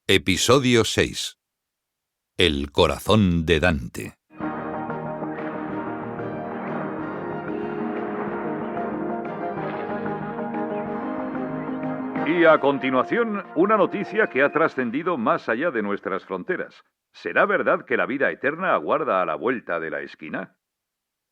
Episodio 6. El corazón de Dante. Y a continuación, una noticia que ha trascendido más allá de nuestras fronteras. ¿Será verdad que la vida eterna aguarda a la vuelta de la esquina?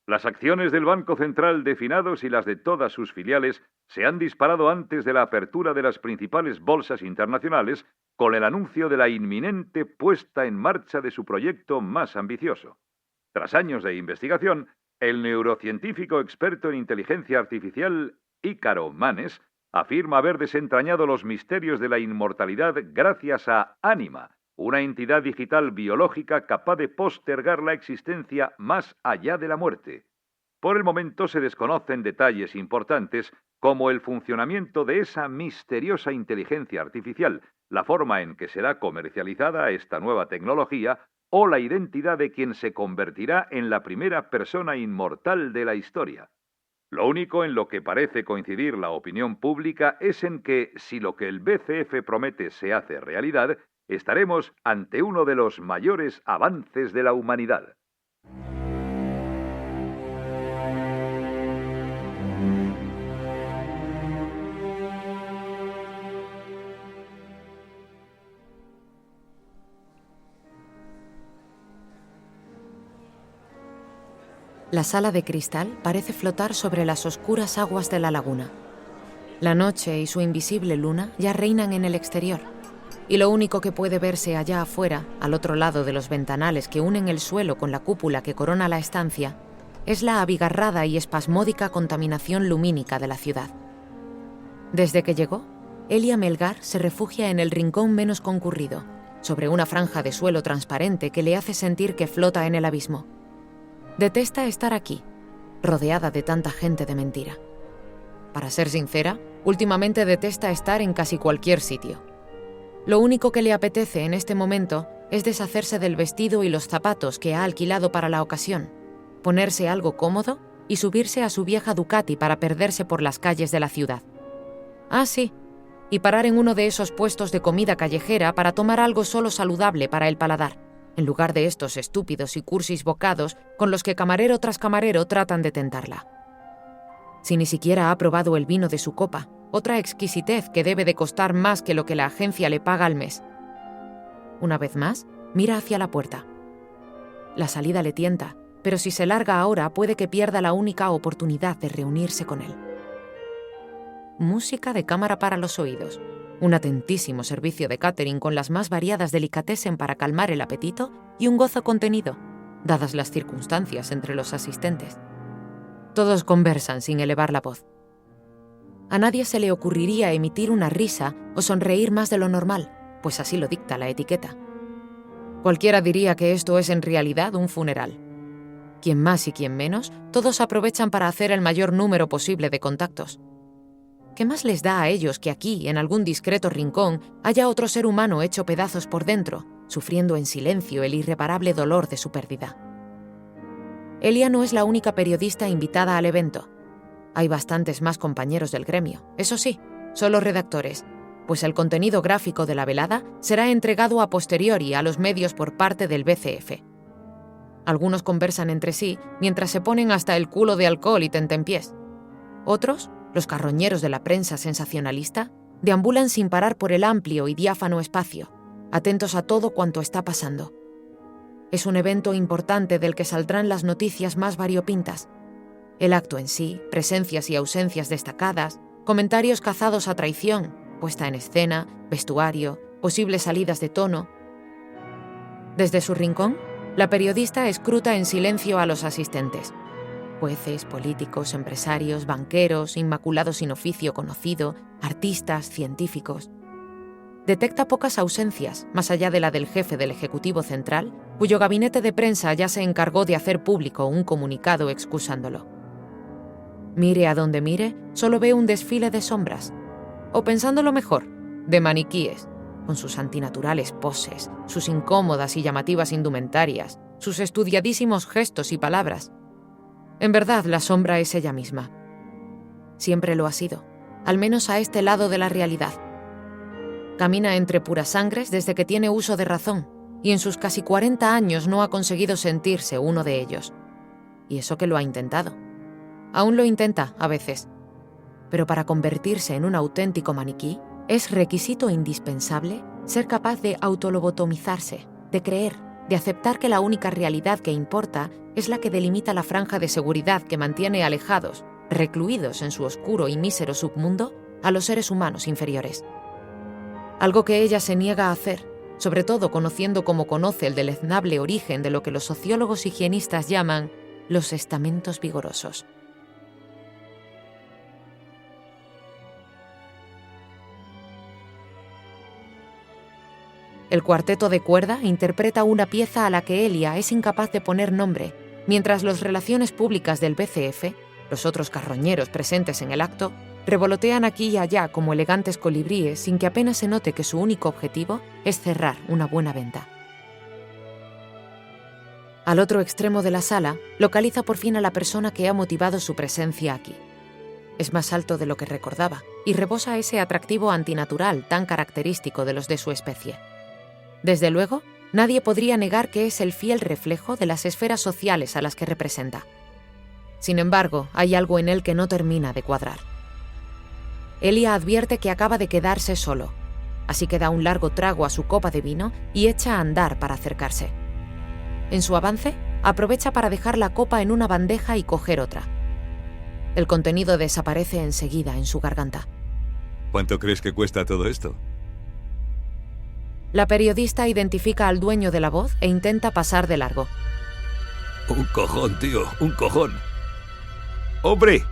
Las acciones del Banco Central de Finados y las de todas sus filiales se han disparado antes de la apertura de las principales bolsas internacionales con el anuncio de la inminente puesta en marcha de su proyecto más ambicioso. Tras años de investigación, el neurocientífico experto en inteligencia artificial Ícaro Manes afirma haber desentrañado los misterios de la inmortalidad gracias a Anima, una entidad digital biológica capaz de postergar la existencia más allá de la muerte. Por el momento se desconocen detalles importantes como el funcionamiento de esa misteriosa inteligencia artificial, la forma en que será comercializada esta nueva tecnología o la identidad de quien se convertirá en la primera persona inmortal de la historia. Lo único en lo que parece coincidir la opinión pública es en que, si lo que el BCF promete se hace realidad, estaremos ante uno de los mayores avances de la humanidad. La sala de cristal parece flotar sobre las oscuras aguas de la laguna. La noche y su invisible luna ya reinan en el exterior, y lo único que puede verse allá afuera, al otro lado de los ventanales que unen el suelo con la cúpula que corona la estancia, es la abigarrada y espasmódica contaminación lumínica de la ciudad. Desde que llegó, Elia Melgar se refugia en el rincón menos concurrido, sobre una franja de suelo transparente que le hace sentir que flota en el abismo. Detesta estar aquí, rodeada de tanta gente de mentira. Para ser sincera, últimamente detesta estar en casi cualquier sitio. Lo único que le apetece en este momento es deshacerse del vestido y los zapatos que ha alquilado para la ocasión, ponerse algo cómodo y subirse a su vieja Ducati para perderse por las calles de la ciudad. Ah, sí, y parar en uno de esos puestos de comida callejera para tomar algo solo saludable para el paladar, en lugar de estos estúpidos y cursis bocados con los que camarero tras camarero tratan de tentarla. Si ni siquiera ha probado el vino de su copa, otra exquisitez que debe de costar más que lo que la agencia le paga al mes. Una vez más, mira hacia la puerta. La salida le tienta, pero si se larga ahora puede que pierda la única oportunidad de reunirse con él. Música de cámara para los oídos. Un atentísimo servicio de catering con las más variadas delicatessen para calmar el apetito y un gozo contenido, dadas las circunstancias entre los asistentes. Todos conversan sin elevar la voz. A nadie se le ocurriría emitir una risa o sonreír más de lo normal, pues así lo dicta la etiqueta. Cualquiera diría que esto es en realidad un funeral. Quien más y quien menos, todos aprovechan para hacer el mayor número posible de contactos. ¿Qué más les da a ellos que aquí, en algún discreto rincón, haya otro ser humano hecho pedazos por dentro, sufriendo en silencio el irreparable dolor de su pérdida? Elia no es la única periodista invitada al evento. Hay bastantes más compañeros del gremio, eso sí, solo redactores, pues el contenido gráfico de la velada será entregado a posteriori a los medios por parte del BCF. Algunos conversan entre sí mientras se ponen hasta el culo de alcohol y tentempiés. Otros, los carroñeros de la prensa sensacionalista, deambulan sin parar por el amplio y diáfano espacio, atentos a todo cuanto está pasando. Es un evento importante del que saldrán las noticias más variopintas. El acto en sí, presencias y ausencias destacadas, comentarios cazados a traición, puesta en escena, vestuario, posibles salidas de tono. Desde su rincón, la periodista escruta en silencio a los asistentes. Jueces, políticos, empresarios, banqueros, inmaculados sin oficio conocido, artistas, científicos. Detecta pocas ausencias, más allá de la del jefe del Ejecutivo Central, cuyo gabinete de prensa ya se encargó de hacer público un comunicado excusándolo. Mire a donde mire, solo ve un desfile de sombras. O pensándolo mejor, de maniquíes, con sus antinaturales poses, sus incómodas y llamativas indumentarias, sus estudiadísimos gestos y palabras. En verdad, la sombra es ella misma. Siempre lo ha sido, al menos a este lado de la realidad. Camina entre puras sangres desde que tiene uso de razón, y en sus casi 40 años no ha conseguido sentirse uno de ellos. Y eso que lo ha intentado. Aún lo intenta, a veces. Pero para convertirse en un auténtico maniquí, es requisito indispensable ser capaz de autolobotomizarse, de creer, de aceptar que la única realidad que importa es la que delimita la franja de seguridad que mantiene alejados, recluidos en su oscuro y mísero submundo, a los seres humanos inferiores. Algo que ella se niega a hacer, sobre todo conociendo como conoce el deleznable origen de lo que los sociólogos higienistas llaman los estamentos vigorosos. El cuarteto de cuerda interpreta una pieza a la que Elia es incapaz de poner nombre, mientras las relaciones públicas del BCF, los otros carroñeros presentes en el acto, revolotean aquí y allá como elegantes colibríes sin que apenas se note que su único objetivo es cerrar una buena venta. Al otro extremo de la sala, localiza por fin a la persona que ha motivado su presencia aquí. Es más alto de lo que recordaba y rebosa ese atractivo antinatural tan característico de los de su especie. Desde luego, nadie podría negar que es el fiel reflejo de las esferas sociales a las que representa. Sin embargo, hay algo en él que no termina de cuadrar. Elia advierte que acaba de quedarse solo, así que da un largo trago a su copa de vino y echa a andar para acercarse. En su avance, aprovecha para dejar la copa en una bandeja y coger otra. El contenido desaparece enseguida en su garganta. ¿Cuánto crees que cuesta todo esto? La periodista identifica al dueño de la voz e intenta pasar de largo. Un cojón, tío, un cojón. ¡Hombre!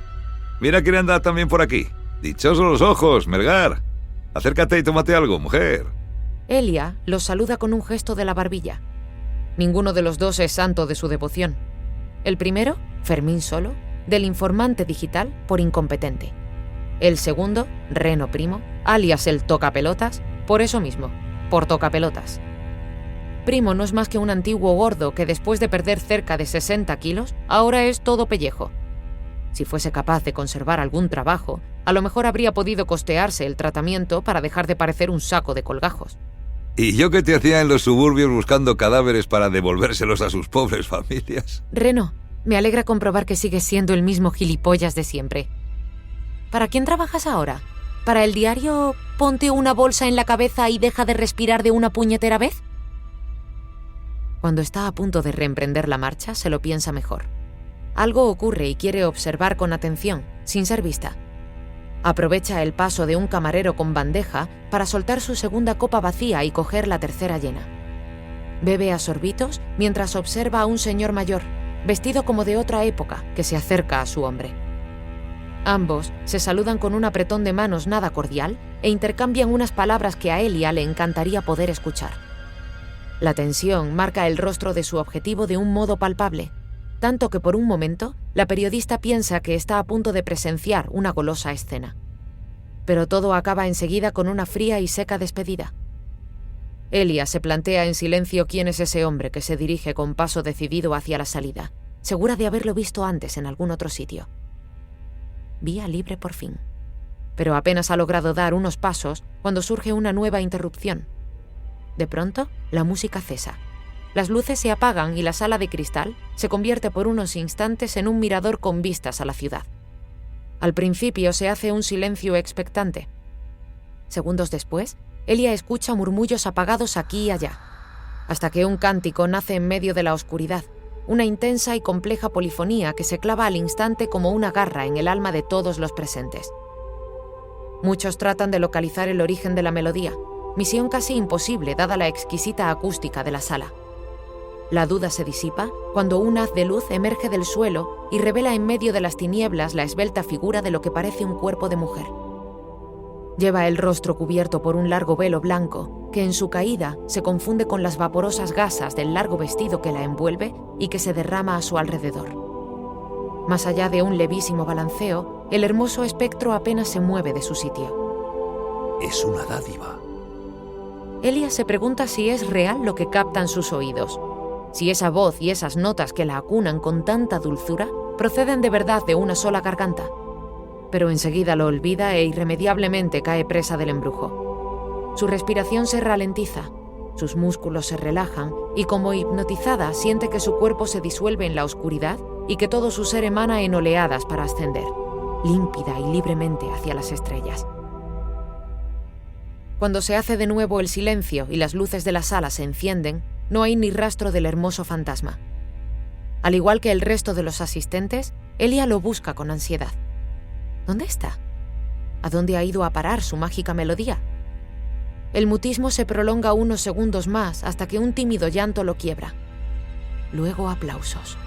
Mira quién anda también por aquí. Dichosos los ojos, Melgar. Acércate y tómate algo, mujer. Elia los saluda con un gesto de la barbilla. Ninguno de los dos es santo de su devoción. El primero, Fermín Solo, del informante digital por incompetente. El segundo, Reno Primo, alias el tocapelotas, por eso mismo, por tocapelotas. Primo no es más que un antiguo gordo que después de perder cerca de 60 kilos, ahora es todo pellejo. Si fuese capaz de conservar algún trabajo, a lo mejor habría podido costearse el tratamiento para dejar de parecer un saco de colgajos. ¿Y yo qué te hacía en los suburbios buscando cadáveres para devolvérselos a sus pobres familias? Reno, me alegra comprobar que sigues siendo el mismo gilipollas de siempre. ¿Para quién trabajas ahora? ¿Para el diario Ponte una bolsa en la cabeza y deja de respirar de una puñetera vez? Cuando está a punto de reemprender la marcha, se lo piensa mejor. Algo ocurre y quiere observar con atención, sin ser vista. Aprovecha el paso de un camarero con bandeja para soltar su segunda copa vacía y coger la tercera llena. Bebe a sorbitos mientras observa a un señor mayor, vestido como de otra época, que se acerca a su hombre. Ambos se saludan con un apretón de manos nada cordial e intercambian unas palabras que a Elia le encantaría poder escuchar. La tensión marca el rostro de su objetivo de un modo palpable, tanto que por un momento la periodista piensa que está a punto de presenciar una golosa escena. Pero todo acaba enseguida con una fría y seca despedida. Elia se plantea en silencio quién es ese hombre que se dirige con paso decidido hacia la salida, segura de haberlo visto antes en algún otro sitio. Vía libre por fin. Pero apenas ha logrado dar unos pasos cuando surge una nueva interrupción. De pronto, la música cesa. Las luces se apagan y la sala de cristal se convierte por unos instantes en un mirador con vistas a la ciudad. Al principio se hace un silencio expectante. Segundos después, Elia escucha murmullos apagados aquí y allá, hasta que un cántico nace en medio de la oscuridad, una intensa y compleja polifonía que se clava al instante como una garra en el alma de todos los presentes. Muchos tratan de localizar el origen de la melodía, misión casi imposible dada la exquisita acústica de la sala. La duda se disipa cuando un haz de luz emerge del suelo y revela en medio de las tinieblas la esbelta figura de lo que parece un cuerpo de mujer. Lleva el rostro cubierto por un largo velo blanco que en su caída se confunde con las vaporosas gasas del largo vestido que la envuelve y que se derrama a su alrededor. Más allá de un levísimo balanceo, el hermoso espectro apenas se mueve de su sitio. Es una dádiva. Elia se pregunta si es real lo que captan sus oídos, si esa voz y esas notas que la acunan con tanta dulzura proceden de verdad de una sola garganta. Pero enseguida lo olvida e irremediablemente cae presa del embrujo. Su respiración se ralentiza, sus músculos se relajan y como hipnotizada siente que su cuerpo se disuelve en la oscuridad y que todo su ser emana en oleadas para ascender, límpida y libremente hacia las estrellas. Cuando se hace de nuevo el silencio y las luces de la sala se encienden, no hay ni rastro del hermoso fantasma. Al igual que el resto de los asistentes, Elia lo busca con ansiedad. ¿Dónde está? ¿A dónde ha ido a parar su mágica melodía? El mutismo se prolonga unos segundos más hasta que un tímido llanto lo quiebra. Luego aplausos.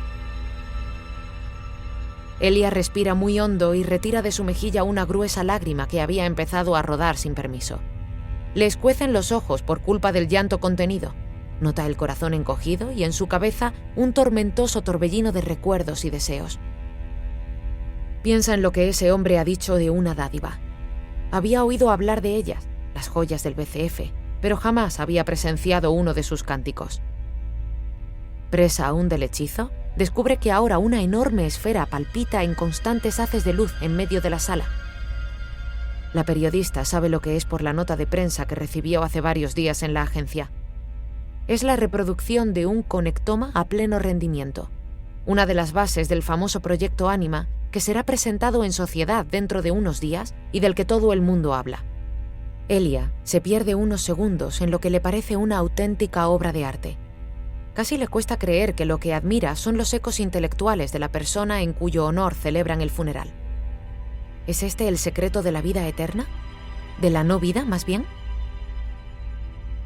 Elia respira muy hondo y retira de su mejilla una gruesa lágrima que había empezado a rodar sin permiso. Le escuecen los ojos por culpa del llanto contenido. Nota el corazón encogido y en su cabeza un tormentoso torbellino de recuerdos y deseos. Piensa en lo que ese hombre ha dicho de una dádiva. Había oído hablar de ellas, las joyas del BCF, pero jamás había presenciado uno de sus cánticos. Presa aún del hechizo, descubre que ahora una enorme esfera palpita en constantes haces de luz en medio de la sala. La periodista sabe lo que es por la nota de prensa que recibió hace varios días en la agencia. Es la reproducción de un conectoma a pleno rendimiento, una de las bases del famoso proyecto Anima que será presentado en sociedad dentro de unos días y del que todo el mundo habla. Elia se pierde unos segundos en lo que le parece una auténtica obra de arte. Casi le cuesta creer que lo que admira son los ecos intelectuales de la persona en cuyo honor celebran el funeral. ¿Es este el secreto de la vida eterna? ¿De la no vida, más bien?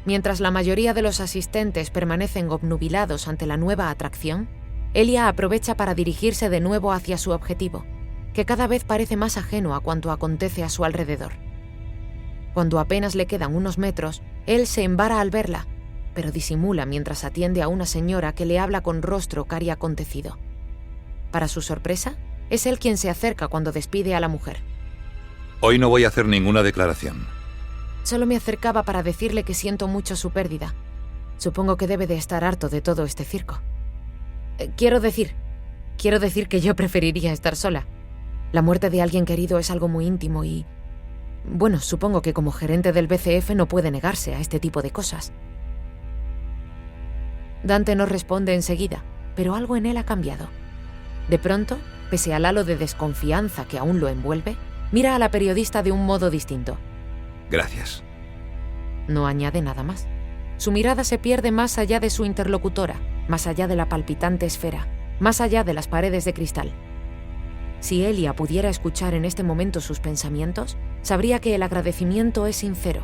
Mientras la mayoría de los asistentes permanecen obnubilados ante la nueva atracción, Elia aprovecha para dirigirse de nuevo hacia su objetivo, que cada vez parece más ajeno a cuanto acontece a su alrededor. Cuando apenas le quedan unos metros, él se embara al verla, pero disimula mientras atiende a una señora que le habla con rostro cari acontecido. Para su sorpresa, es él quien se acerca cuando despide a la mujer. Hoy no voy a hacer ninguna declaración. Solo me acercaba para decirle que siento mucho su pérdida. Supongo que debe de estar harto de todo este circo. Quiero decir que yo preferiría estar sola. La muerte de alguien querido es algo muy íntimo y... Bueno, supongo que como gerente del BCF no puede negarse a este tipo de cosas. Dante no responde enseguida, pero algo en él ha cambiado. De pronto, pese al halo de desconfianza que aún lo envuelve, mira a la periodista de un modo distinto. Gracias. No añade nada más. Su mirada se pierde más allá de su interlocutora, más allá de la palpitante esfera, más allá de las paredes de cristal. Si Elia pudiera escuchar en este momento sus pensamientos, sabría que el agradecimiento es sincero.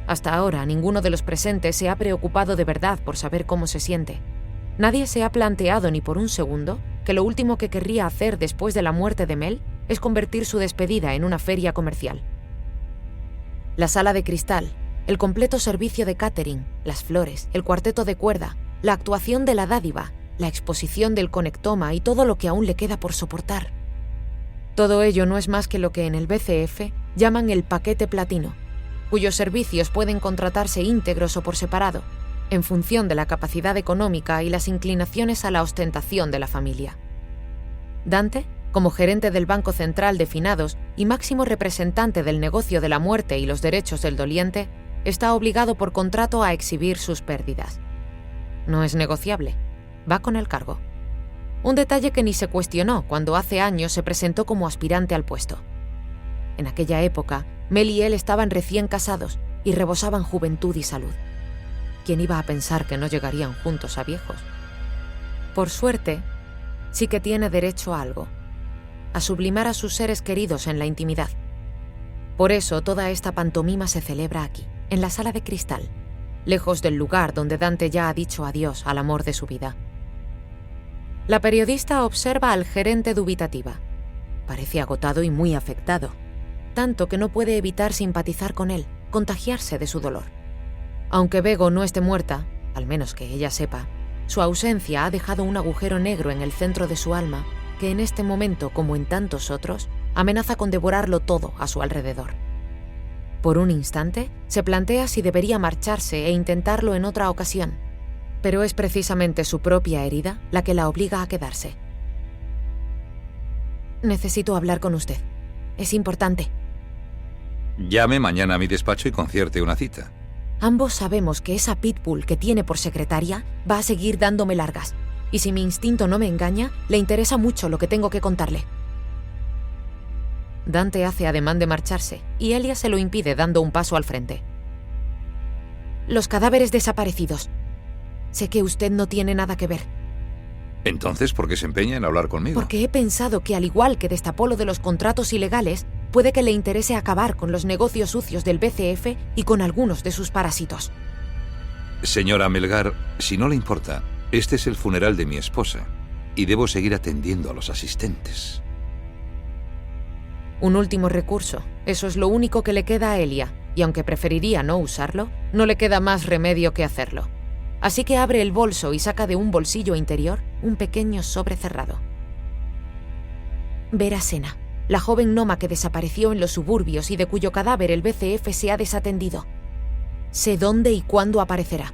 Hasta ahora, ninguno de los presentes se ha preocupado de verdad por saber cómo se siente. Nadie se ha planteado ni por un segundo que lo último que querría hacer después de la muerte de Mel es convertir su despedida en una feria comercial. La sala de cristal, el completo servicio de catering, las flores, el cuarteto de cuerda, la actuación de la dádiva, la exposición del conectoma y todo lo que aún le queda por soportar. Todo ello no es más que lo que en el BCF llaman el paquete platino, cuyos servicios pueden contratarse íntegros o por separado, en función de la capacidad económica y las inclinaciones a la ostentación de la familia. Dante, como gerente del Banco Central de Finados y máximo representante del negocio de la muerte y los derechos del doliente, está obligado por contrato a exhibir sus pérdidas. No es negociable, va con el cargo. Un detalle que ni se cuestionó cuando hace años se presentó como aspirante al puesto. En aquella época, Mel y él estaban recién casados y rebosaban juventud y salud. ¿Quién iba a pensar que no llegarían juntos a viejos? Por suerte, sí que tiene derecho a algo, a sublimar a sus seres queridos en la intimidad. Por eso toda esta pantomima se celebra aquí, en la sala de cristal, lejos del lugar donde Dante ya ha dicho adiós al amor de su vida. La periodista observa al gerente dubitativa. Parece agotado y muy afectado, tanto que no puede evitar simpatizar con él, contagiarse de su dolor. Aunque Bego no esté muerta, al menos que ella sepa, su ausencia ha dejado un agujero negro en el centro de su alma que en este momento, como en tantos otros, amenaza con devorarlo todo a su alrededor. Por un instante, se plantea si debería marcharse e intentarlo en otra ocasión, pero es precisamente su propia herida la que la obliga a quedarse. Necesito hablar con usted. Es importante. Llame mañana a mi despacho y concierte una cita. Ambos sabemos que esa pitbull que tiene por secretaria va a seguir dándome largas. Y si mi instinto no me engaña, le interesa mucho lo que tengo que contarle. Dante hace ademán de marcharse y Elia se lo impide dando un paso al frente. Los cadáveres desaparecidos. Sé que usted no tiene nada que ver. Entonces, ¿por qué se empeña en hablar conmigo? Porque he pensado que, al igual que destapó lo de los contratos ilegales, puede que le interese acabar con los negocios sucios del BCF y con algunos de sus parásitos. Señora Melgar, si no le importa, este es el funeral de mi esposa y debo seguir atendiendo a los asistentes. Un último recurso. Eso es lo único que le queda a Elia, y aunque preferiría no usarlo, no le queda más remedio que hacerlo. Así que abre el bolso y saca de un bolsillo interior un pequeño sobre cerrado. Vera Sena, la joven Noma que desapareció en los suburbios y de cuyo cadáver el BCF se ha desatendido. Sé dónde y cuándo aparecerá.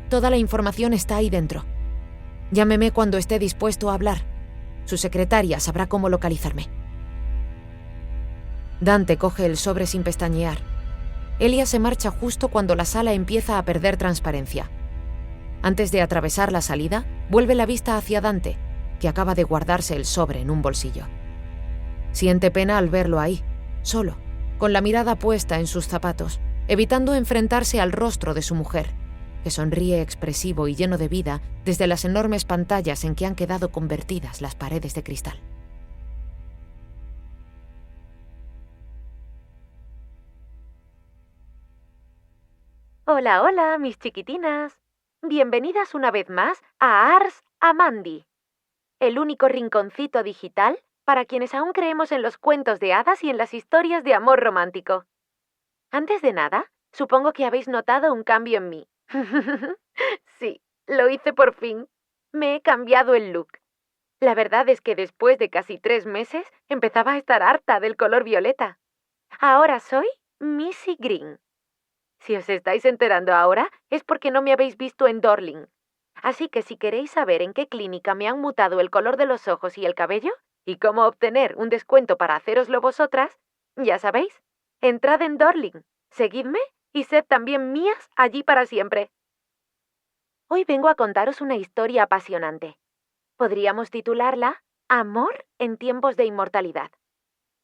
Toda la información está ahí dentro. Llámeme cuando esté dispuesto a hablar. Su secretaria sabrá cómo localizarme. Dante coge el sobre sin pestañear. Elia se marcha justo cuando la sala empieza a perder transparencia. Antes de atravesar la salida, vuelve la vista hacia Dante, que acaba de guardarse el sobre en un bolsillo. Siente pena al verlo ahí, solo, con la mirada puesta en sus zapatos, evitando enfrentarse al rostro de su mujer, que sonríe expresivo y lleno de vida desde las enormes pantallas en que han quedado convertidas las paredes de cristal. Hola, hola, mis chiquitinas. Bienvenidas una vez más a Ars Amandi, el único rinconcito digital para quienes aún creemos en los cuentos de hadas y en las historias de amor romántico. Antes de nada, supongo que habéis notado un cambio en mí. Sí, lo hice por fin. Me he cambiado el look. La verdad es que después de casi 3 meses empezaba a estar harta del color violeta. Ahora soy Missy Green. Si os estáis enterando ahora, es porque no me habéis visto en Dorling. Así que si queréis saber en qué clínica me han mutado el color de los ojos y el cabello, y cómo obtener un descuento para hacéroslo vosotras, ya sabéis, entrad en Dorling, seguidme y sed también mías allí para siempre. Hoy vengo a contaros una historia apasionante. Podríamos titularla Amor en tiempos de inmortalidad.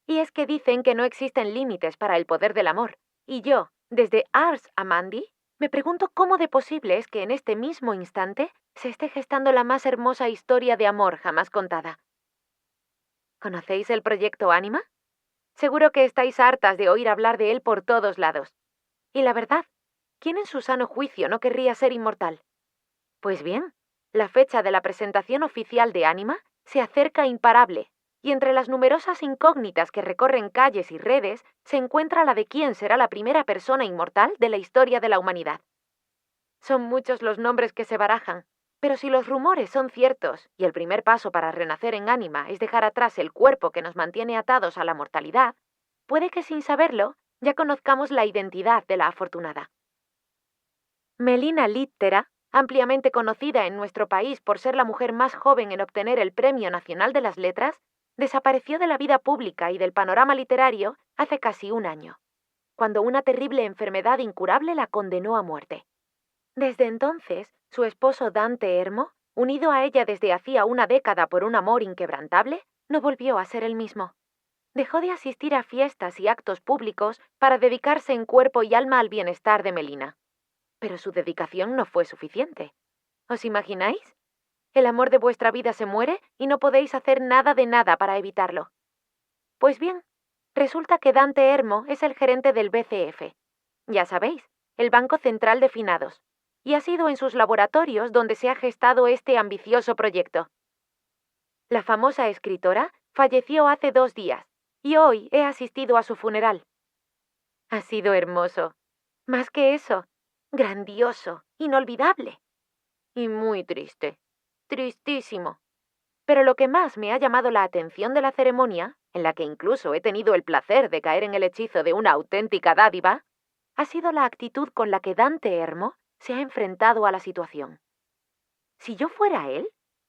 Y es que dicen que no existen límites para el poder del amor, y yo, desde Ars Amandi, me pregunto cómo de posible es que en este mismo instante se esté gestando la más hermosa historia de amor jamás contada. ¿Conocéis el proyecto Anima? Seguro que estáis hartas de oír hablar de él por todos lados. Y la verdad, ¿quién en su sano juicio no querría ser inmortal? Pues bien, la fecha de la presentación oficial de Anima se acerca imparable. Y entre las numerosas incógnitas que recorren calles y redes se encuentra la de quién será la primera persona inmortal de la historia de la humanidad. Son muchos los nombres que se barajan, pero si los rumores son ciertos y el primer paso para renacer en Anima es dejar atrás el cuerpo que nos mantiene atados a la mortalidad, puede que sin saberlo ya conozcamos la identidad de la afortunada. Melina Littera, ampliamente conocida en nuestro país por ser la mujer más joven en obtener el Premio Nacional de las Letras, desapareció de la vida pública y del panorama literario hace casi un año, cuando una terrible enfermedad incurable la condenó a muerte. Desde entonces, su esposo Dante Ermo, unido a ella desde hacía una década por un amor inquebrantable, no volvió a ser el mismo. Dejó de asistir a fiestas y actos públicos para dedicarse en cuerpo y alma al bienestar de Melina. Pero su dedicación no fue suficiente. ¿Os imagináis? El amor de vuestra vida se muere y no podéis hacer nada de nada para evitarlo. Pues bien, resulta que Dante Ermo es el gerente del BCF. Ya sabéis, el Banco Central de Finados. Y ha sido en sus laboratorios donde se ha gestado este ambicioso proyecto. La famosa escritora falleció hace 2 días y hoy he asistido a su funeral. Ha sido hermoso. Más que eso, grandioso, inolvidable. Y muy triste. Tristísimo. Pero lo que más me ha llamado la atención de la ceremonia, en la que incluso he tenido el placer de caer en el hechizo de una auténtica dádiva, ha sido la actitud con la que Dante Ermo se ha enfrentado a la situación. Si yo fuera él,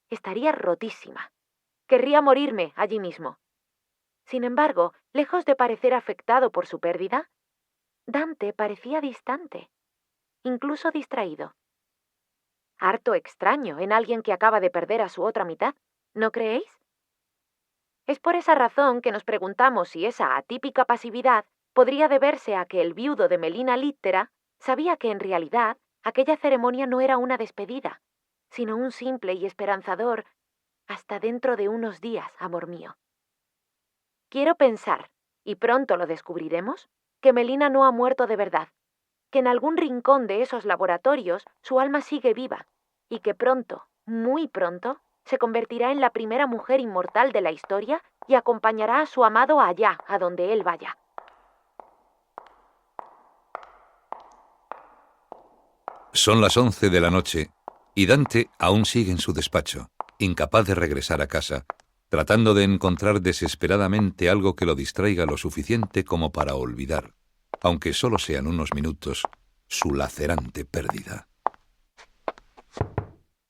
estaría rotísima. Querría morirme allí mismo. Sin embargo, lejos de parecer afectado por su pérdida, Dante parecía distante, incluso distraído. Harto extraño en alguien que acaba de perder a su otra mitad, ¿no creéis? Es por esa razón que nos preguntamos si esa atípica pasividad podría deberse a que el viudo de Melina Littera sabía que en realidad aquella ceremonia no era una despedida, sino un simple y esperanzador hasta dentro de unos días, amor mío. Quiero pensar, y pronto lo descubriremos, que Melina no ha muerto de verdad, que en algún rincón de esos laboratorios su alma sigue viva, y que pronto, muy pronto, se convertirá en la primera mujer inmortal de la historia y acompañará a su amado allá, a donde él vaya. Son las 11 de la noche y Dante aún sigue en su despacho, incapaz de regresar a casa, tratando de encontrar desesperadamente algo que lo distraiga lo suficiente como para olvidar, aunque solo sean unos minutos, su lacerante pérdida.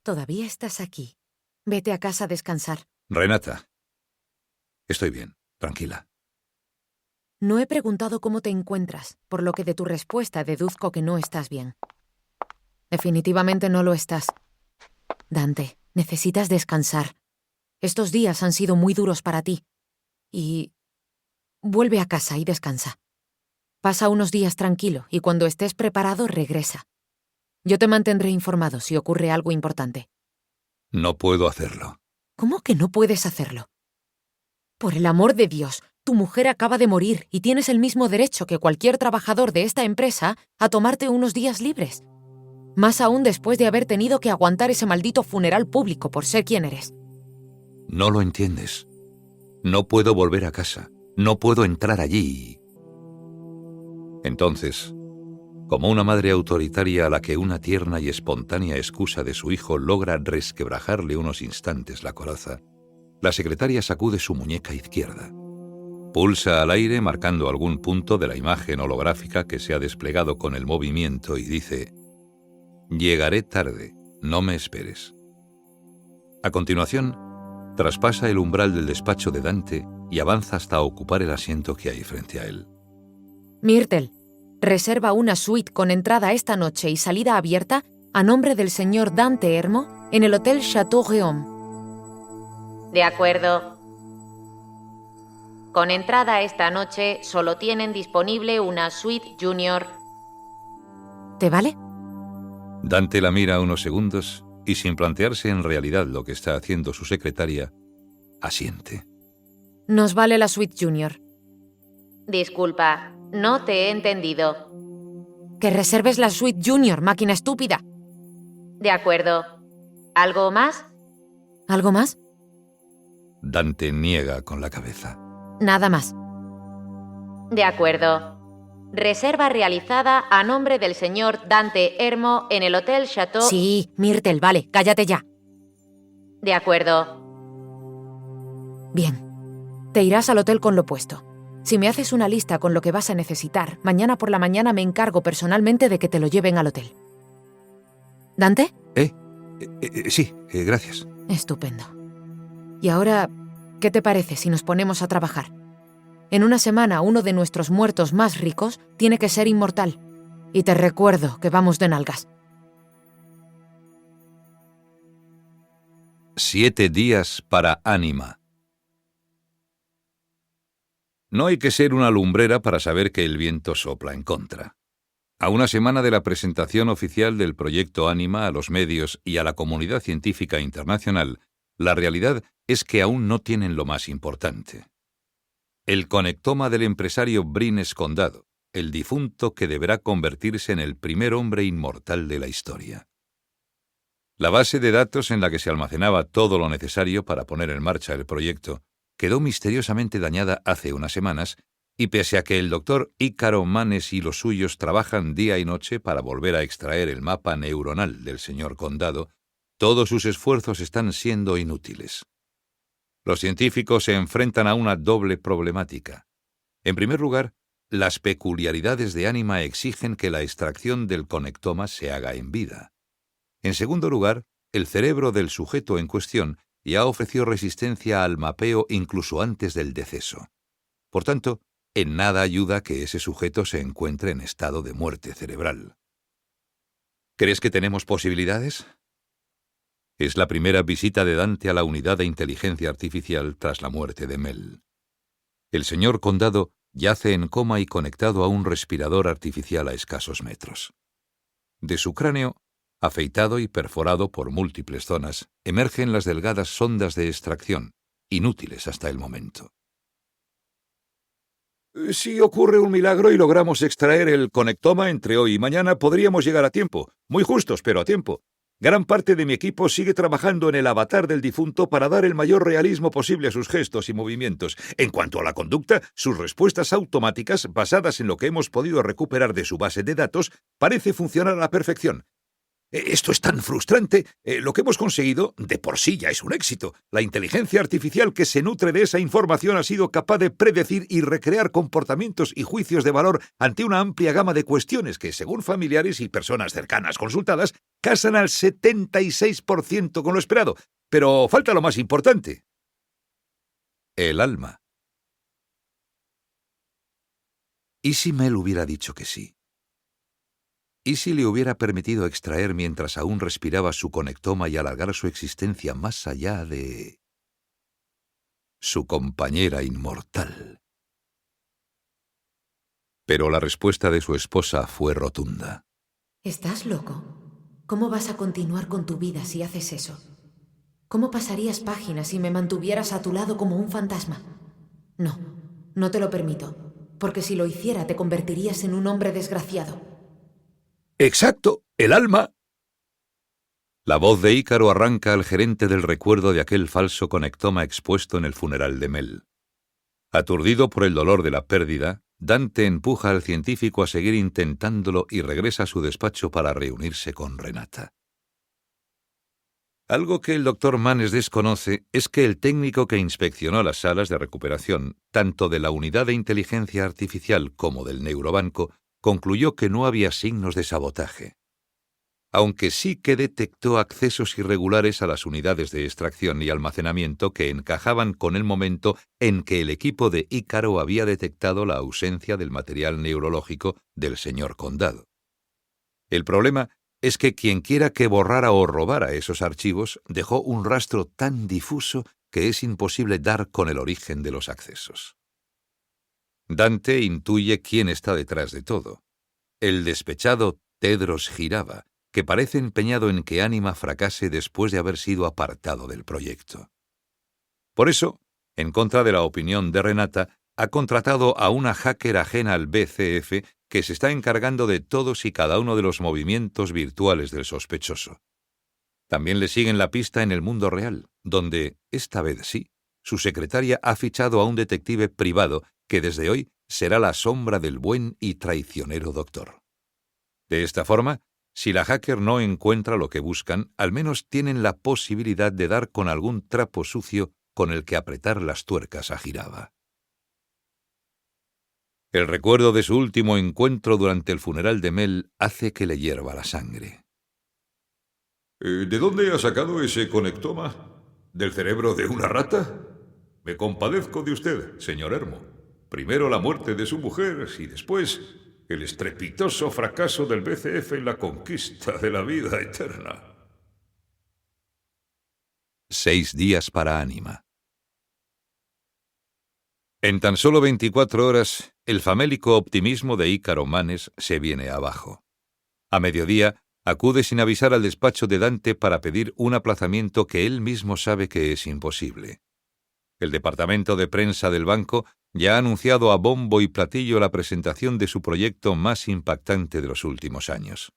Todavía estás aquí. Vete a casa a descansar. Renata. Estoy bien, tranquila. No he preguntado cómo te encuentras, por lo que de tu respuesta deduzco que no estás bien. Definitivamente no lo estás. Dante, necesitas descansar. Estos días han sido muy duros para ti. Y vuelve a casa y descansa. Pasa unos días tranquilo y cuando estés preparado regresa. Yo te mantendré informado si ocurre algo importante. No puedo hacerlo. ¿Cómo que no puedes hacerlo? Por el amor de Dios, tu mujer acaba de morir y tienes el mismo derecho que cualquier trabajador de esta empresa a tomarte unos días libres. Más aún después de haber tenido que aguantar ese maldito funeral público por ser quien eres. No lo entiendes. No puedo volver a casa. No puedo entrar allí. Entonces, como una madre autoritaria a la que una tierna y espontánea excusa de su hijo logra resquebrajarle unos instantes la coraza, la secretaria sacude su muñeca izquierda. Pulsa al aire marcando algún punto de la imagen holográfica que se ha desplegado con el movimiento y dice: «Llegaré tarde, no me esperes». A continuación, traspasa el umbral del despacho de Dante y avanza hasta ocupar el asiento que hay frente a él. Myrtle, reserva una suite con entrada esta noche y salida abierta a nombre del señor Dante Ermo en el Hotel Chateau Réaume. De acuerdo. Con entrada esta noche solo tienen disponible una suite junior. ¿Te vale? Dante la mira unos segundos y, sin plantearse en realidad lo que está haciendo su secretaria, asiente. Nos vale la suite junior. Disculpa, no te he entendido. Que reserves la suite junior, máquina estúpida. De acuerdo. ¿Algo más? ¿Algo más? Dante niega con la cabeza. Nada más. De acuerdo. Reserva realizada a nombre del señor Dante Ermo en el Hotel Chateau... Sí, Myrtle, vale, cállate ya. De acuerdo. Bien. Te irás al hotel con lo puesto. Si me haces una lista con lo que vas a necesitar, mañana por la mañana me encargo personalmente de que te lo lleven al hotel. ¿Dante? Sí, gracias. Estupendo. Y ahora, ¿qué te parece si nos ponemos a trabajar? En una semana, uno de nuestros muertos más ricos tiene que ser inmortal. Y te recuerdo que vamos de nalgas. 7 días para Ánima. No hay que ser una lumbrera para saber que el viento sopla en contra. A una semana de la presentación oficial del proyecto Ánima a los medios y a la comunidad científica internacional, la realidad es que aún no tienen lo más importante. El conectoma del empresario Brines Condado, el difunto que deberá convertirse en el primer hombre inmortal de la historia. La base de datos en la que se almacenaba todo lo necesario para poner en marcha el proyecto quedó misteriosamente dañada hace unas semanas y pese a que el doctor Ícaro Manes y los suyos trabajan día y noche para volver a extraer el mapa neuronal del señor Condado, todos sus esfuerzos están siendo inútiles. Los científicos se enfrentan a una doble problemática. En primer lugar, las peculiaridades de Ánima exigen que la extracción del conectoma se haga en vida. En segundo lugar, el cerebro del sujeto en cuestión ya ofreció resistencia al mapeo incluso antes del deceso. Por tanto, en nada ayuda que ese sujeto se encuentre en estado de muerte cerebral. ¿Crees que tenemos posibilidades? Es la primera visita de Dante a la unidad de inteligencia artificial tras la muerte de Mel. El señor Condado yace en coma y conectado a un respirador artificial a escasos metros. De su cráneo, afeitado y perforado por múltiples zonas, emergen las delgadas sondas de extracción, inútiles hasta el momento. Si ocurre un milagro y logramos extraer el conectoma entre hoy y mañana, podríamos llegar a tiempo. Muy justos, pero a tiempo. Gran parte de mi equipo sigue trabajando en el avatar del difunto para dar el mayor realismo posible a sus gestos y movimientos. En cuanto a la conducta, sus respuestas automáticas, basadas en lo que hemos podido recuperar de su base de datos, parece funcionar a la perfección. Esto es tan frustrante. Lo que hemos conseguido, de por sí ya es un éxito. La inteligencia artificial que se nutre de esa información ha sido capaz de predecir y recrear comportamientos y juicios de valor ante una amplia gama de cuestiones que, según familiares y personas cercanas consultadas, casan al 76% con lo esperado. Pero falta lo más importante. El alma. ¿Y si Mel hubiera dicho que sí? ¿Y si le hubiera permitido extraer mientras aún respiraba su conectoma y alargar su existencia más allá de su compañera inmortal? Pero la respuesta de su esposa fue rotunda. ¿Estás loco? ¿Cómo vas a continuar con tu vida si haces eso? ¿Cómo pasarías páginas si me mantuvieras a tu lado como un fantasma? No, no te lo permito, porque si lo hiciera te convertirías en un hombre desgraciado. ¡Exacto! ¡El alma! La voz de Ícaro arranca al gerente del recuerdo de aquel falso conectoma expuesto en el funeral de Mel. Aturdido por el dolor de la pérdida, Dante empuja al científico a seguir intentándolo y regresa a su despacho para reunirse con Renata. Algo que el Dr. Manes desconoce es que el técnico que inspeccionó las salas de recuperación, tanto de la unidad de inteligencia artificial como del neurobanco, concluyó que no había signos de sabotaje, aunque sí que detectó accesos irregulares a las unidades de extracción y almacenamiento que encajaban con el momento en que el equipo de Ícaro había detectado la ausencia del material neurológico del señor Condado. El problema es que quienquiera que borrara o robara esos archivos dejó un rastro tan difuso que es imposible dar con el origen de los accesos. Dante intuye quién está detrás de todo. El despechado Tedros Girava, que parece empeñado en que Ánima fracase después de haber sido apartado del proyecto. Por eso, en contra de la opinión de Renata, ha contratado a una hacker ajena al BCF que se está encargando de todos y cada uno de los movimientos virtuales del sospechoso. También le siguen la pista en el mundo real, donde, esta vez sí, su secretaria ha fichado a un detective privado que desde hoy será la sombra del buen y traicionero doctor. De esta forma, si la hacker no encuentra lo que buscan, al menos tienen la posibilidad de dar con algún trapo sucio con el que apretar las tuercas a Girava. El recuerdo de su último encuentro durante el funeral de Mel hace que le hierva la sangre. ¿De dónde ha sacado ese conectoma? ¿Del cerebro de una rata? Me compadezco de usted, señor Hermo. Primero la muerte de su mujer y después el estrepitoso fracaso del BCF en la conquista de la vida eterna. 6 días para Ánima. En tan solo 24 horas, el famélico optimismo de Ícaro Manes se viene abajo. A mediodía, acude sin avisar al despacho de Dante para pedir un aplazamiento que él mismo sabe que es imposible. El departamento de prensa del banco ya ha anunciado a bombo y platillo la presentación de su proyecto más impactante de los últimos años.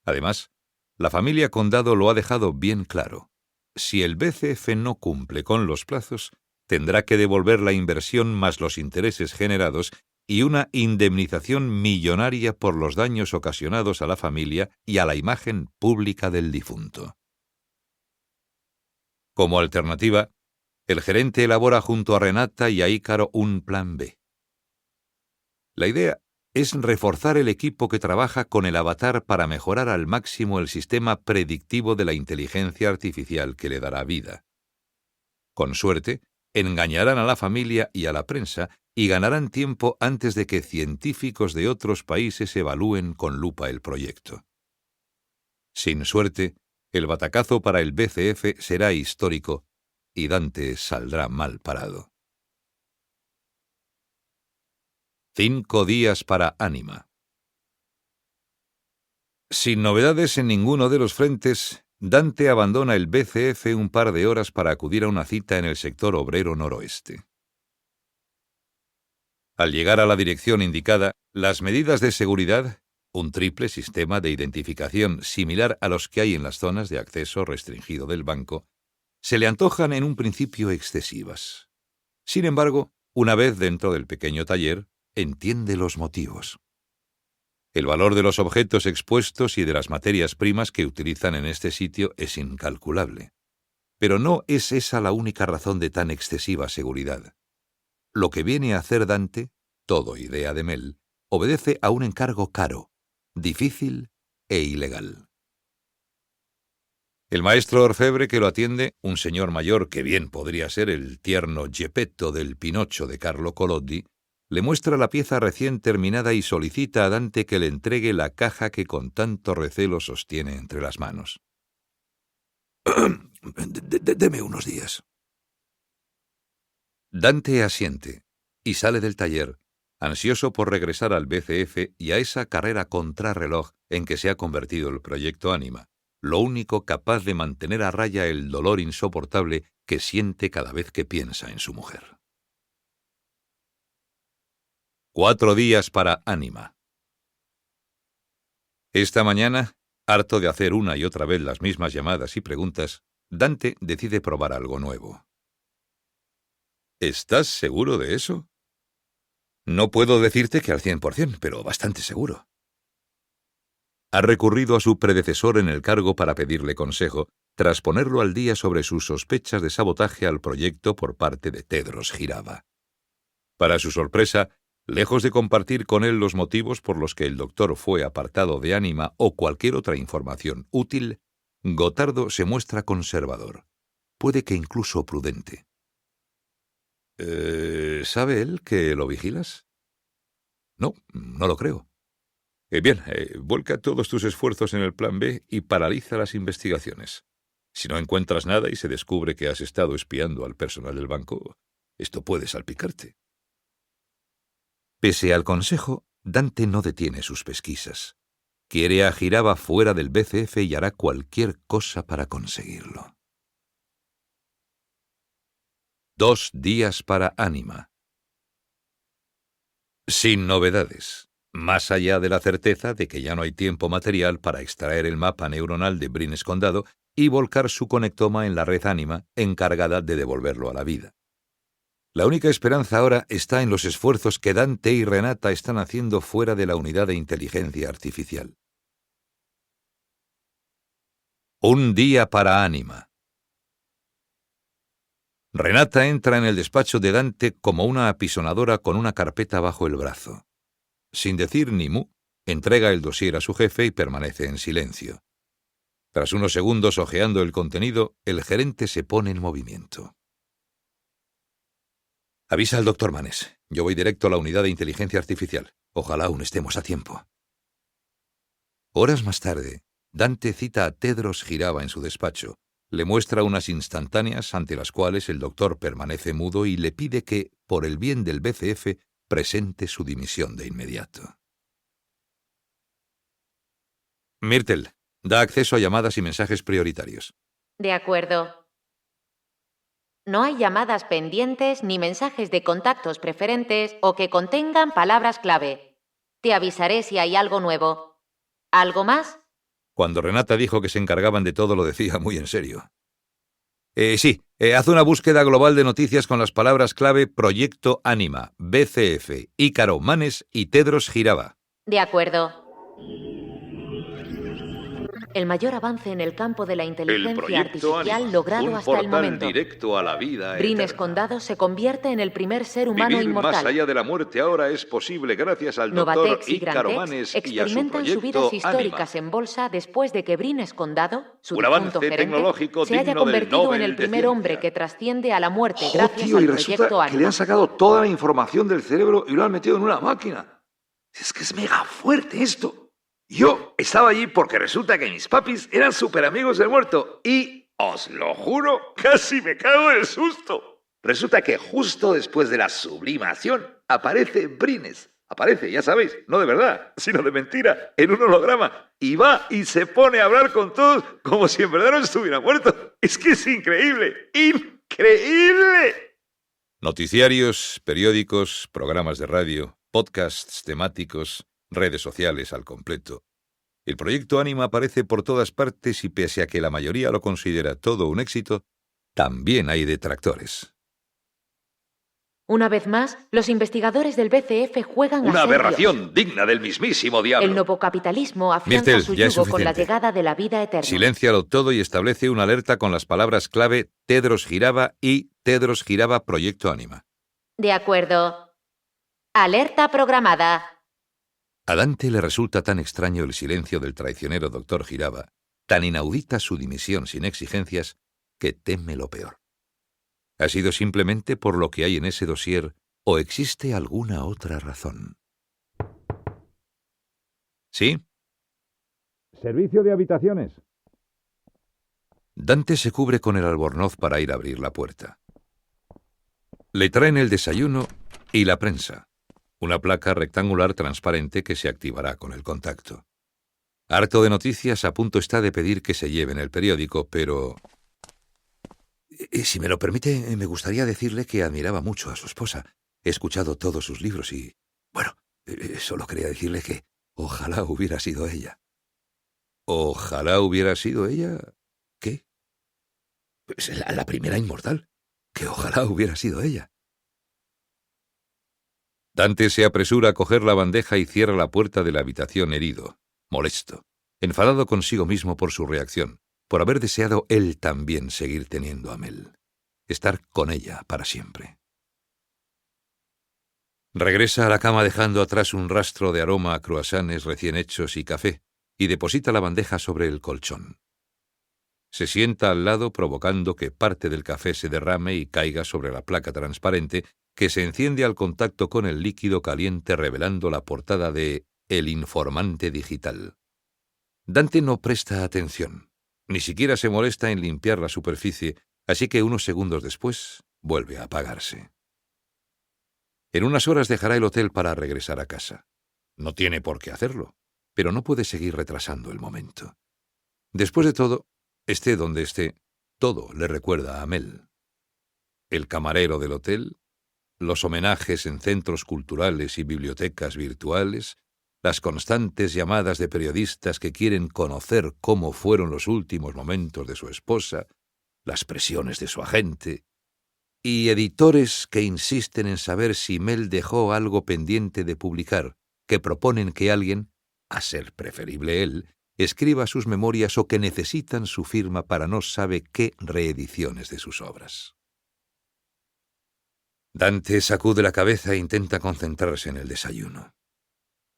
Además, la familia Condado lo ha dejado bien claro. Si el BCF no cumple con los plazos, tendrá que devolver la inversión más los intereses generados y una indemnización millonaria por los daños ocasionados a la familia y a la imagen pública del difunto. Como alternativa, el gerente elabora junto a Renata y a Ícaro un plan B. La idea es reforzar el equipo que trabaja con el avatar para mejorar al máximo el sistema predictivo de la inteligencia artificial que le dará vida. Con suerte, engañarán a la familia y a la prensa y ganarán tiempo antes de que científicos de otros países evalúen con lupa el proyecto. Sin suerte, el batacazo para el BCF será histórico y Dante saldrá mal parado. 5 días para Anima. Sin novedades en ninguno de los frentes, Dante abandona el BCF un par de horas para acudir a una cita en el sector obrero noroeste. Al llegar a la dirección indicada, las medidas de seguridad, un triple sistema de identificación similar a los que hay en las zonas de acceso restringido del banco, se le antojan en un principio excesivas. Sin embargo, una vez dentro del pequeño taller, entiende los motivos. El valor de los objetos expuestos y de las materias primas que utilizan en este sitio es incalculable. Pero no es esa la única razón de tan excesiva seguridad. Lo que viene a hacer Dante, todo idea de Mel, obedece a un encargo caro, difícil e ilegal. El maestro orfebre que lo atiende, un señor mayor que bien podría ser el tierno Geppetto del Pinocho de Carlo Collodi, le muestra la pieza recién terminada y solicita a Dante que le entregue la caja que con tanto recelo sostiene entre las manos. Deme unos días. Dante asiente y sale del taller, ansioso por regresar al BCF y a esa carrera contrarreloj en que se ha convertido el proyecto Anima, lo único capaz de mantener a raya el dolor insoportable que siente cada vez que piensa en su mujer. 4 días para Anima. Esta mañana, harto de hacer una y otra vez las mismas llamadas y preguntas, Dante decide probar algo nuevo. ¿Estás seguro de eso? No puedo decirte que al 100%, pero bastante seguro. Ha recurrido a su predecesor en el cargo para pedirle consejo, tras ponerlo al día sobre sus sospechas de sabotaje al proyecto por parte de Tedros Girava. Para su sorpresa, lejos de compartir con él los motivos por los que el doctor fue apartado de Anima o cualquier otra información útil, Gotardo se muestra conservador, puede que incluso prudente. ¿Sabe él que lo vigilas? No, no lo creo. Bien, vuelca todos tus esfuerzos en el plan B y paraliza las investigaciones. Si no encuentras nada y se descubre que has estado espiando al personal del banco, esto puede salpicarte. Pese al consejo, Dante no detiene sus pesquisas. Quiere a Girava fuera del BCF y hará cualquier cosa para conseguirlo. 2 días para Anima. Sin novedades, más allá de la certeza de que ya no hay tiempo material para extraer el mapa neuronal de Bryn Escondado y volcar su conectoma en la red Anima encargada de devolverlo a la vida. La única esperanza ahora está en los esfuerzos que Dante y Renata están haciendo fuera de la unidad de inteligencia artificial. 1 día para Anima. Renata entra en el despacho de Dante como una apisonadora con una carpeta bajo el brazo. Sin decir ni mu, entrega el dossier a su jefe y permanece en silencio. Tras unos segundos hojeando el contenido, el gerente se pone en movimiento. Avisa al doctor Manes. Yo voy directo a la unidad de inteligencia artificial. Ojalá aún estemos a tiempo. Horas más tarde, Dante cita a Tedros Girava en su despacho. Le muestra unas instantáneas ante las cuales el doctor permanece mudo y le pide que, por el bien del BCF, presente su dimisión de inmediato. Myrtle, da acceso a llamadas y mensajes prioritarios. De acuerdo. No hay llamadas pendientes ni mensajes de contactos preferentes o que contengan palabras clave. Te avisaré si hay algo nuevo. ¿Algo más? Cuando Renata dijo que se encargaban de todo, lo decía muy en serio. Sí, haz una búsqueda global de noticias con las palabras clave Proyecto Anima, BCF, Ícaro Manes y Tedros Girava. De acuerdo. El mayor avance en el campo de la El inteligencia proyecto artificial Anima, logrado un hasta el portal momento. directo a la vida Brines eterna. Condado se convierte en el primer ser humano Vivir inmortal. más allá de la muerte ahora es posible gracias al doctor Novatex y Ícaro Grantex Manes y a su experimentan subidas proyecto históricas Anima. en bolsa después de que Brines Condado, su Un difunto avance gerente, tecnológico se haya digno del convertido en Nobel el de primer Ciencia. hombre que trasciende a la muerte Jo, gracias tío, al y proyecto resulta que le Anima. han sacado toda la información del cerebro y lo han metido en una máquina. Es que es mega fuerte esto. Yo estaba allí porque resulta que mis papis eran súper amigos del muerto y, os lo juro, casi me cago del susto. Resulta que justo después de la sublimación aparece Brines. Aparece, ya sabéis, no de verdad, sino de mentira, en un holograma. Y va y se pone a hablar con todos como si en verdad no estuviera muerto. Es que es increíble, increíble. Noticiarios, periódicos, programas de radio, podcasts temáticos, redes sociales al completo. El proyecto Anima aparece por todas partes y pese a que la mayoría lo considera todo un éxito, también hay detractores. Una vez más, los investigadores del BCF juegan Una a ser aberración Dios. digna del mismísimo diablo. El nuevo capitalismo afianza Myrtle, su ya es yugo con la suficiente. llegada de la vida eterna. Siléncialo todo y establece una alerta con las palabras clave Tedros Giraba y Tedros Giraba Proyecto Anima. De acuerdo. Alerta programada. A Dante le resulta tan extraño el silencio del traicionero doctor Giraba, tan inaudita su dimisión sin exigencias, que teme lo peor. ¿Ha sido simplemente por lo que hay en ese dossier o existe alguna otra razón? ¿Sí? Servicio de habitaciones. Dante se cubre con el albornoz para ir a abrir la puerta. Le traen el desayuno y la prensa, una placa rectangular transparente que se activará con el contacto. Harto de noticias, a punto está de pedir que se lleven el periódico, pero... Si me lo permite, me gustaría decirle que admiraba mucho a su esposa. He escuchado todos sus libros y... Bueno, solo quería decirle que ojalá hubiera sido ella. ¿Ojalá hubiera sido ella? ¿Qué? Pues la primera inmortal. Que ojalá hubiera sido ella. Dante se apresura a coger la bandeja y cierra la puerta de la habitación herido, molesto, enfadado consigo mismo por su reacción, por haber deseado él también seguir teniendo a Mel, estar con ella para siempre. Regresa a la cama dejando atrás un rastro de aroma a croissants recién hechos y café, y deposita la bandeja sobre el colchón. Se sienta al lado provocando que parte del café se derrame y caiga sobre la placa transparente que se enciende al contacto con el líquido caliente revelando la portada de El Informante Digital. Dante no presta atención, ni siquiera se molesta en limpiar la superficie, así que unos segundos después vuelve a apagarse. En unas horas dejará el hotel para regresar a casa. No tiene por qué hacerlo, pero no puede seguir retrasando el momento. Después de todo, esté donde esté, todo le recuerda a Mel. El camarero del hotel, los homenajes en centros culturales y bibliotecas virtuales, las constantes llamadas de periodistas que quieren conocer cómo fueron los últimos momentos de su esposa, las presiones de su agente, y editores que insisten en saber si Mel dejó algo pendiente de publicar, que proponen que alguien, a ser preferible él, escriba sus memorias o que necesitan su firma para no sabe qué reediciones de sus obras. Dante sacude la cabeza e intenta concentrarse en el desayuno.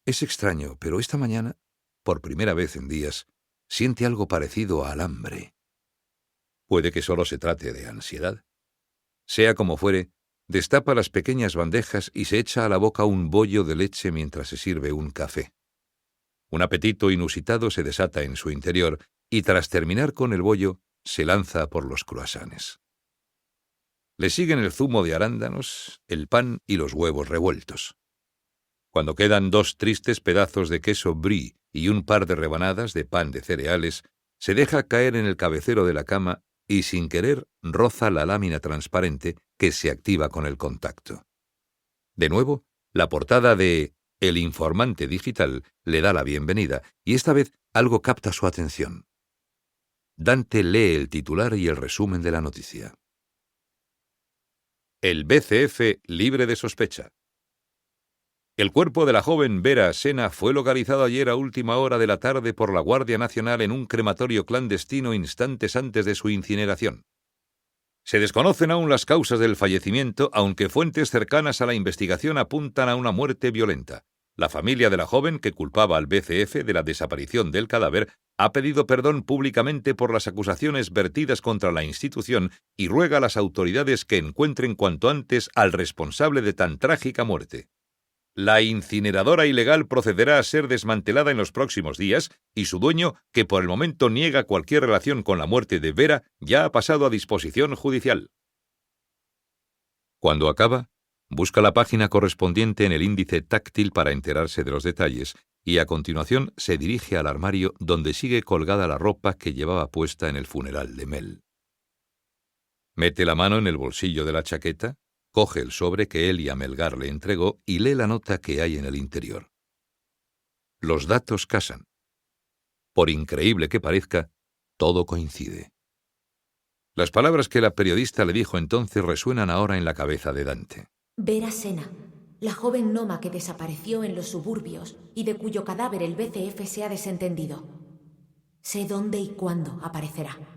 Es extraño, pero esta mañana, por primera vez en días, siente algo parecido al hambre. Puede que solo se trate de ansiedad. Sea como fuere, destapa las pequeñas bandejas y se echa a la boca un bollo de leche mientras se sirve un café. Un apetito inusitado se desata en su interior y tras terminar con el bollo, se lanza por los croissants. Le siguen el zumo de arándanos, el pan y los huevos revueltos. Cuando quedan 2 tristes pedazos de queso brie y un par de rebanadas de pan de cereales, se deja caer en el cabecero de la cama y sin querer roza la lámina transparente que se activa con el contacto. De nuevo, la portada de El Informante Digital le da la bienvenida y esta vez algo capta su atención. Dante lee el titular y el resumen de la noticia. El BCF libre de sospecha. El cuerpo de la joven Vera Sena fue localizado ayer a última hora de la tarde por la Guardia Nacional en un crematorio clandestino instantes antes de su incineración. Se desconocen aún las causas del fallecimiento, aunque fuentes cercanas a la investigación apuntan a una muerte violenta. La familia de la joven, que culpaba al BCF de la desaparición del cadáver, ha pedido perdón públicamente por las acusaciones vertidas contra la institución y ruega a las autoridades que encuentren cuanto antes al responsable de tan trágica muerte. La incineradora ilegal procederá a ser desmantelada en los próximos días y su dueño, que por el momento niega cualquier relación con la muerte de Vera, ya ha pasado a disposición judicial. Cuando acaba, busca la página correspondiente en el índice táctil para enterarse de los detalles y a continuación se dirige al armario donde sigue colgada la ropa que llevaba puesta en el funeral de Mel. Mete la mano en el bolsillo de la chaqueta, coge el sobre que Elia Melgar le entregó y lee la nota que hay en el interior. Los datos casan. Por increíble que parezca, todo coincide. Las palabras que la periodista le dijo entonces resuenan ahora en la cabeza de Dante. Vera Sena, la joven Noma que desapareció en los suburbios y de cuyo cadáver el BCF se ha desentendido. Sé dónde y cuándo aparecerá.